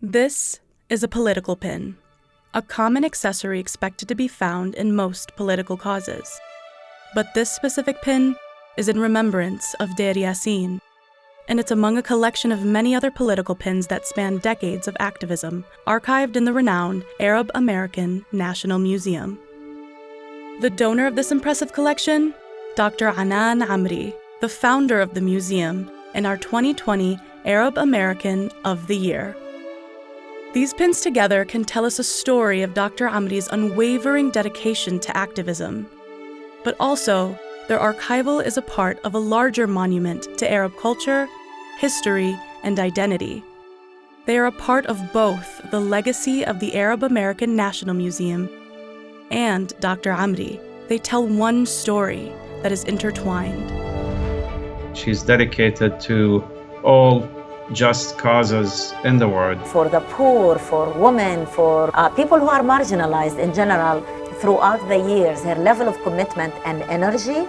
This is a political pin, a common accessory expected to be found in most political causes. But this specific pin is in remembrance of Deir Yassin, and it's among a collection of many other political pins that span decades of activism, archived in the renowned Arab American National Museum. The donor of this impressive collection, Dr. Anan Ameri, the founder of the museum, and our 2020 Arab American of the Year. These pins together can tell us a story of Dr. Ameri's unwavering dedication to activism. But also, their archival is a part of a larger monument to Arab culture, history, and identity. They are a part of both the legacy of the Arab American National Museum and Dr. Ameri. They tell one story that is intertwined. She's dedicated to all just causes in the world. For the poor, for women, for people who are marginalized in general, throughout the years, her level of commitment and energy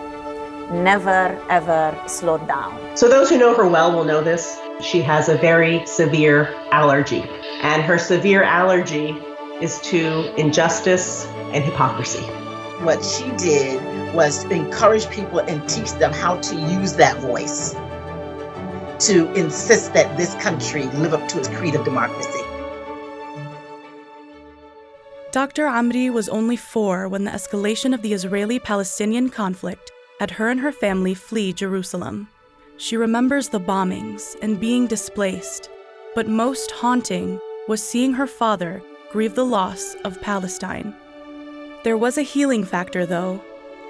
never, ever slowed down. So those who know her well will know this. She has a very severe allergy, and her severe allergy is to injustice and hypocrisy. What she did was encourage people and teach them how to use that voice to insist that this country live up to its creed of democracy. Dr. Ameri was only 4 when the escalation of the Israeli-Palestinian conflict had her and her family flee Jerusalem. She remembers the bombings and being displaced, but most haunting was seeing her father grieve the loss of Palestine. There was a healing factor, though,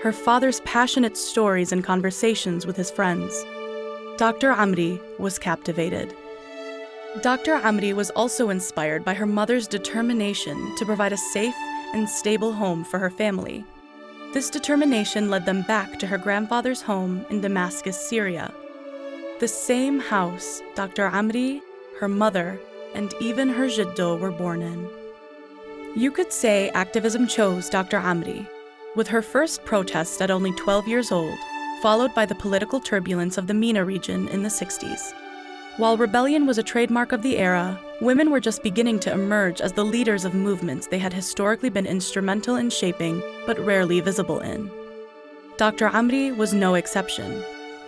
her father's passionate stories and conversations with his friends. Dr. Ameri was captivated. Dr. Ameri was also inspired by her mother's determination to provide a safe and stable home for her family. This determination led them back to her grandfather's home in Damascus, Syria. The same house Dr. Ameri, her mother, and even her jiddo were born in. You could say activism chose Dr. Ameri, with her first protest at only 12 years old, followed by the political turbulence of the MENA region in the 60s. While rebellion was a trademark of the era, women were just beginning to emerge as the leaders of movements they had historically been instrumental in shaping, but rarely visible in. Dr. Ameri was no exception.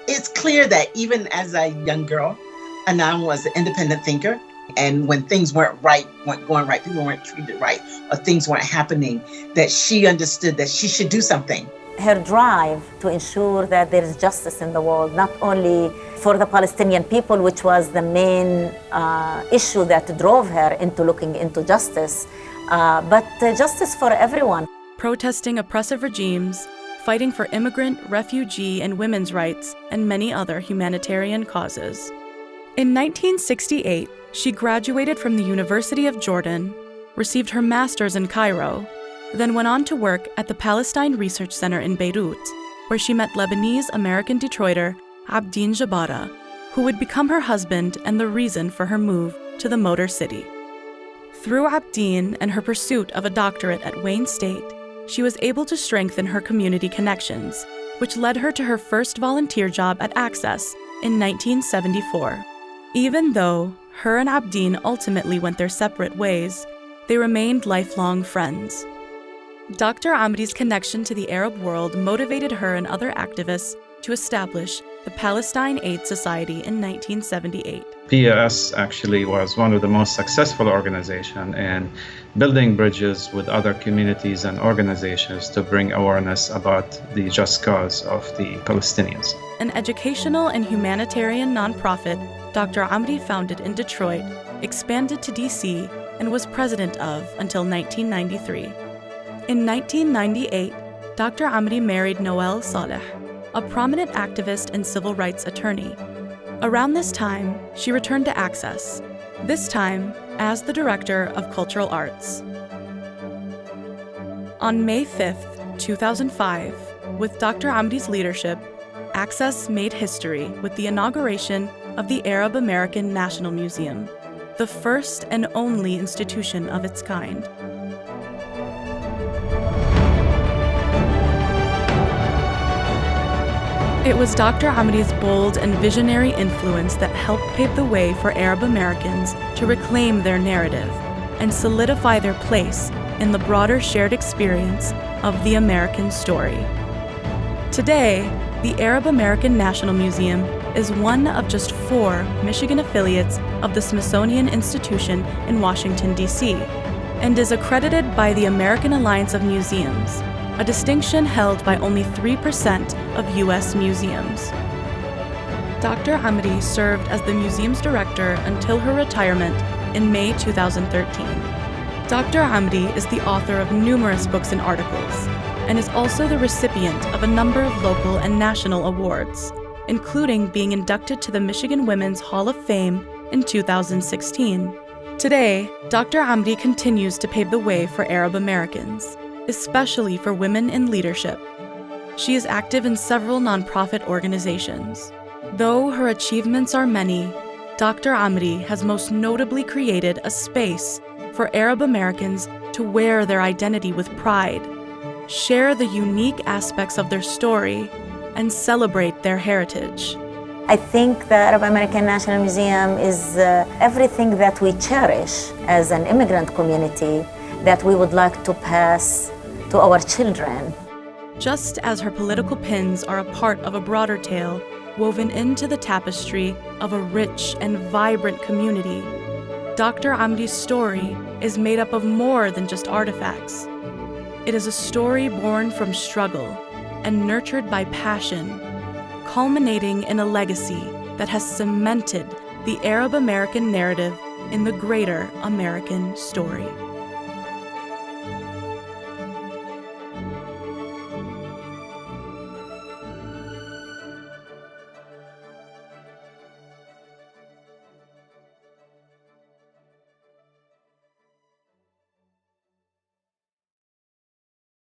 It's clear that even as a young girl, Anan was an independent thinker. And when things weren't going right, people weren't treated right, or things weren't happening, that she understood that she should do something. Her drive to ensure that there is justice in the world, not only for the Palestinian people, which was the main issue that drove her into looking into justice, but justice for everyone. Protesting oppressive regimes, fighting for immigrant, refugee, and women's rights, and many other humanitarian causes. In 1968, she graduated from the University of Jordan, received her master's in Cairo, then went on to work at the Palestine Research Center in Beirut, where she met Lebanese-American Detroiter Abdin Jabara, who would become her husband and the reason for her move to the Motor City. Through Abdin and her pursuit of a doctorate at Wayne State, she was able to strengthen her community connections, which led her to her first volunteer job at Access in 1974. Even though her and Abdin ultimately went their separate ways, they remained lifelong friends. Dr. Ameri's connection to the Arab world motivated her and other activists to establish the Palestine Aid Society in 1978. PAS actually was one of the most successful organizations in building bridges with other communities and organizations to bring awareness about the just cause of the Palestinians. An educational and humanitarian nonprofit Dr. Ameri founded in Detroit, expanded to DC, and was president of until 1993. In 1998, Dr. Ameri married Noel Saleh, a prominent activist and civil rights attorney. Around this time, she returned to Access, this time as the Director of Cultural Arts. On May 5, 2005, with Dr. Ameri's leadership, Access made history with the inauguration of the Arab American National Museum, the first and only institution of its kind. It was Dr. Ameri's bold and visionary influence that helped pave the way for Arab Americans to reclaim their narrative and solidify their place in the broader shared experience of the American story. Today, the Arab American National Museum is one of just 4 Michigan affiliates of the Smithsonian Institution in Washington, D.C., and is accredited by the American Alliance of Museums, a distinction held by only 3% of U.S. museums. Dr. Ameri served as the museum's director until her retirement in May 2013. Dr. Ameri is the author of numerous books and articles, and is also the recipient of a number of local and national awards, including being inducted to the Michigan Women's Hall of Fame in 2016. Today, Dr. Ameri continues to pave the way for Arab Americans, especially for women in leadership. She is active in several nonprofit organizations. Though her achievements are many, Dr. Ameri has most notably created a space for Arab Americans to wear their identity with pride, share the unique aspects of their story, and celebrate their heritage. I think the Arab American National Museum is everything that we cherish as an immigrant community that we would like to pass to our children. Just as her political pins are a part of a broader tale woven into the tapestry of a rich and vibrant community, Dr. Ameri's story is made up of more than just artifacts. It is a story born from struggle and nurtured by passion, culminating in a legacy that has cemented the Arab American narrative in the greater American story.